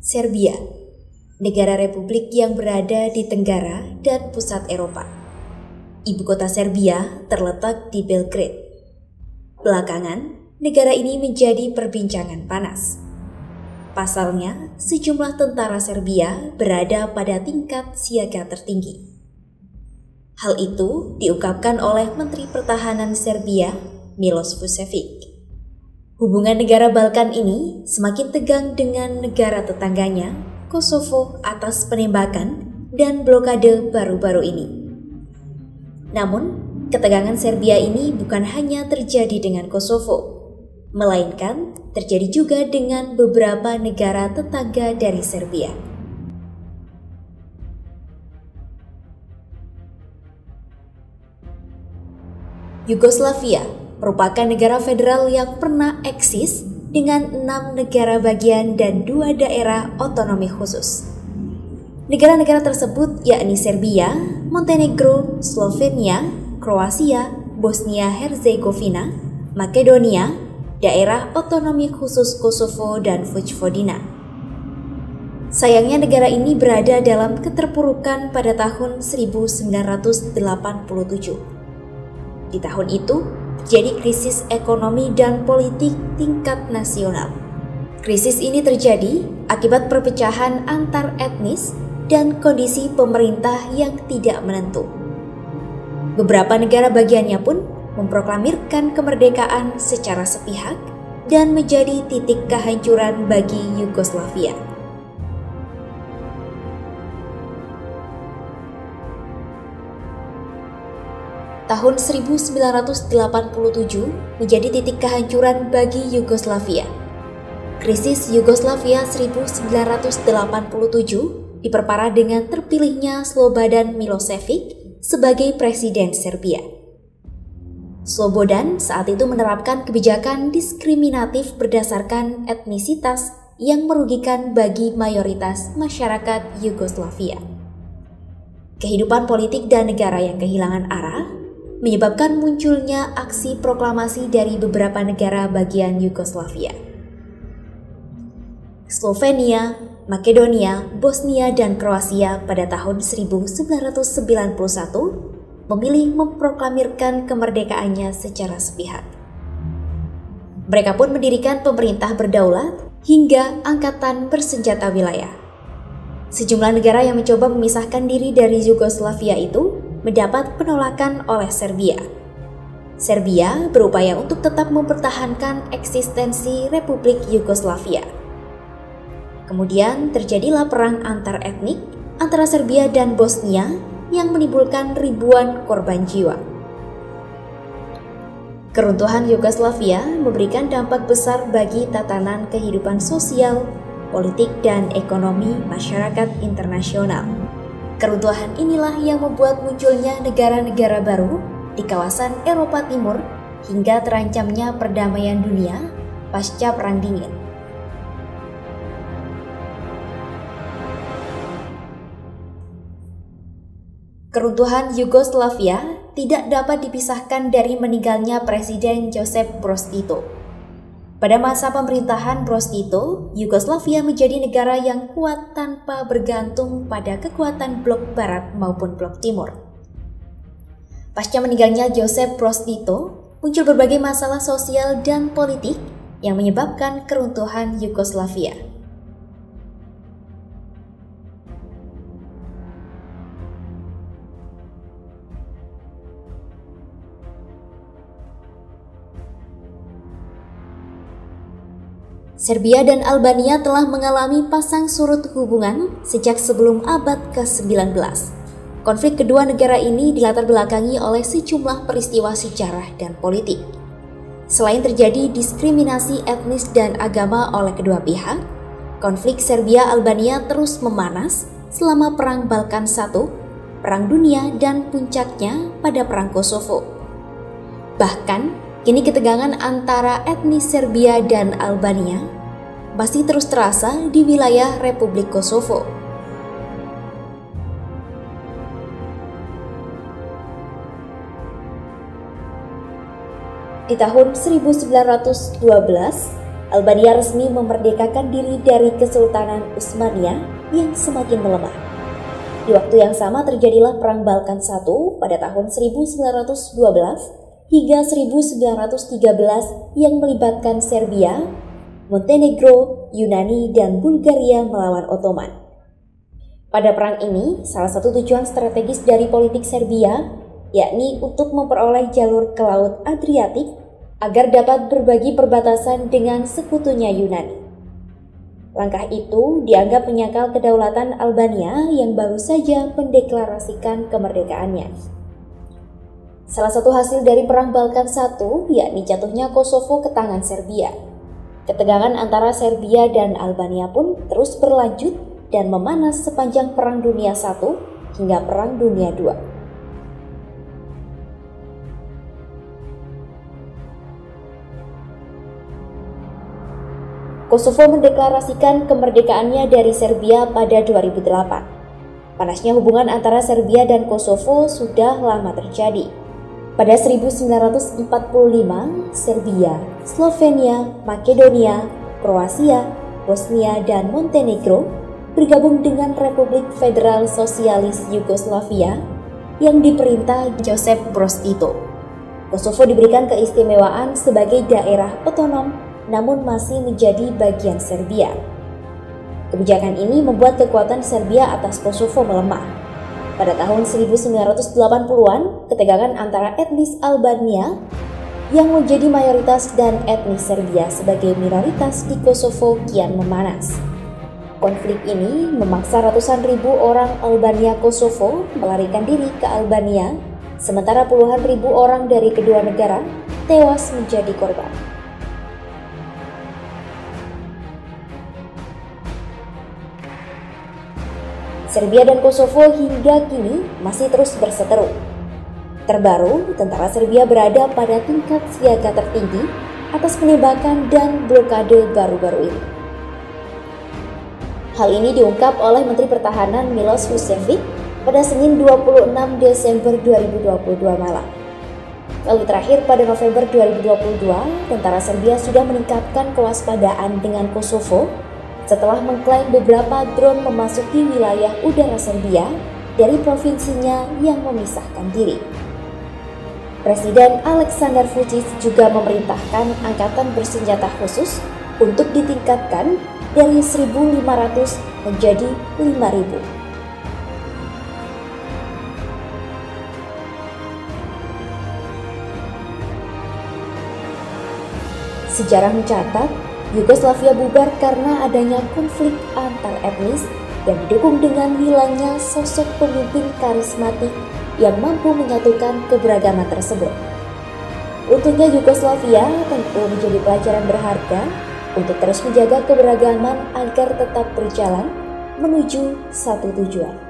Serbia, negara republik yang berada di tenggara dan pusat Eropa. Ibu kota Serbia terletak di Belgrade. Belakangan, negara ini menjadi perbincangan panas. Pasalnya, sejumlah tentara Serbia berada pada tingkat siaga tertinggi. Hal itu diungkapkan oleh Menteri Pertahanan Serbia, Miloš Vučević. Hubungan negara Balkan ini semakin tegang dengan negara tetangganya, Kosovo, atas penembakan dan blokade baru-baru ini. Namun, ketegangan Serbia ini bukan hanya terjadi dengan Kosovo, melainkan terjadi juga dengan beberapa negara tetangga dari Serbia. Yugoslavia merupakan negara federal yang pernah eksis dengan 6 negara bagian dan 2 daerah otonomi khusus. Negara-negara tersebut yakni Serbia, Montenegro, Slovenia, Kroasia, Bosnia-Herzegovina, Makedonia, daerah otonomi khusus Kosovo, dan Vojvodina. Sayangnya negara ini berada dalam keterpurukan pada tahun 1987. Di tahun itu, terjadi krisis ekonomi dan politik tingkat nasional. Krisis ini terjadi akibat perpecahan antar etnis dan kondisi pemerintah yang tidak menentu. Beberapa negara bagiannya pun memproklamirkan kemerdekaan secara sepihak dan menjadi titik kehancuran bagi Yugoslavia. Tahun 1987 menjadi titik kehancuran bagi Yugoslavia. Krisis Yugoslavia 1987 diperparah dengan terpilihnya Slobodan Milošević sebagai presiden Serbia. Slobodan saat itu menerapkan kebijakan diskriminatif berdasarkan etnisitas yang merugikan bagi mayoritas masyarakat Yugoslavia. Kehidupan politik dan negara yang kehilangan arah menyebabkan munculnya aksi proklamasi dari beberapa negara bagian Yugoslavia. Slovenia, Makedonia, Bosnia, dan Kroasia pada tahun 1991 memilih memproklamirkan kemerdekaannya secara sepihak. Mereka pun mendirikan pemerintah berdaulat hingga angkatan bersenjata wilayah. Sejumlah negara yang mencoba memisahkan diri dari Yugoslavia itu mendapat penolakan oleh Serbia. Serbia berupaya untuk tetap mempertahankan eksistensi Republik Yugoslavia. Kemudian terjadilah perang antar etnik antara Serbia dan Bosnia yang menimbulkan ribuan korban jiwa. Keruntuhan Yugoslavia memberikan dampak besar bagi tatanan kehidupan sosial, politik, dan ekonomi masyarakat internasional. Keruntuhan inilah yang membuat munculnya negara-negara baru di kawasan Eropa Timur hingga terancamnya perdamaian dunia pasca Perang Dingin. Keruntuhan Yugoslavia tidak dapat dipisahkan dari meninggalnya Presiden Josip Broz Tito. Pada masa pemerintahan Broz Tito, Yugoslavia menjadi negara yang kuat tanpa bergantung pada kekuatan blok barat maupun blok timur. Pasca meninggalnya Josip Broz Tito, muncul berbagai masalah sosial dan politik yang menyebabkan keruntuhan Yugoslavia. Serbia dan Albania telah mengalami pasang surut hubungan sejak sebelum abad ke-19. Konflik kedua negara ini dilatar belakangi oleh sejumlah peristiwa sejarah dan politik. Selain terjadi diskriminasi etnis dan agama oleh kedua pihak, konflik Serbia-Albania terus memanas selama Perang Balkan I, Perang Dunia, dan puncaknya pada Perang Kosovo. Bahkan, kini ketegangan antara etnis Serbia dan Albania masih terus terasa di wilayah Republik Kosovo. Di tahun 1912, Albania resmi memerdekakan diri dari Kesultanan Utsmaniyah yang semakin melemah. Di waktu yang sama terjadilah Perang Balkan I pada tahun 1912 hingga 1913 yang melibatkan Serbia, Montenegro, Yunani, dan Bulgaria melawan Ottoman. Pada perang ini, salah satu tujuan strategis dari politik Serbia yakni untuk memperoleh jalur ke Laut Adriatik agar dapat berbagi perbatasan dengan sekutunya Yunani. Langkah itu dianggap menyangkal kedaulatan Albania yang baru saja mendeklarasikan kemerdekaannya. Salah satu hasil dari Perang Balkan I yakni jatuhnya Kosovo ke tangan Serbia. Ketegangan antara Serbia dan Albania pun terus berlanjut dan memanas sepanjang Perang Dunia I hingga Perang Dunia II. Kosovo mendeklarasikan kemerdekaannya dari Serbia pada 2008. Panasnya hubungan antara Serbia dan Kosovo sudah lama terjadi. Pada 1945, Serbia, Slovenia, Makedonia, Kroasia, Bosnia, dan Montenegro bergabung dengan Republik Federal Sosialis Yugoslavia yang diperintah Josip Broz Tito. Kosovo diberikan keistimewaan sebagai daerah otonom namun masih menjadi bagian Serbia. Kebijakan ini membuat kekuatan Serbia atas Kosovo melemah. Pada tahun 1980-an, ketegangan antara etnis Albania yang menjadi mayoritas dan etnis Serbia sebagai minoritas di Kosovo kian memanas. Konflik ini memaksa ratusan ribu orang Albania Kosovo melarikan diri ke Albania, sementara puluhan ribu orang dari kedua negara tewas menjadi korban. Serbia dan Kosovo hingga kini masih terus berseteru. Terbaru, tentara Serbia berada pada tingkat siaga tertinggi atas penembakan dan blokade baru-baru ini. Hal ini diungkap oleh Menteri Pertahanan Miloš Vučević pada Senin 26 Desember 2022 malam. Kali terakhir pada November 2022, tentara Serbia sudah meningkatkan kewaspadaan dengan Kosovo setelah mengklaim beberapa drone memasuki wilayah udara Serbia dari provinsinya yang memisahkan diri. Presiden Aleksandar Vučić juga memerintahkan angkatan bersenjata khusus untuk ditingkatkan dari 1.500 menjadi 5.000. Sejarah mencatat, Yugoslavia bubar karena adanya konflik antar etnis yang didukung dengan hilangnya sosok pemimpin karismatik yang mampu menyatukan keberagaman tersebut. Untungnya Yugoslavia tentu menjadi pelajaran berharga untuk terus menjaga keberagaman agar tetap berjalan menuju satu tujuan.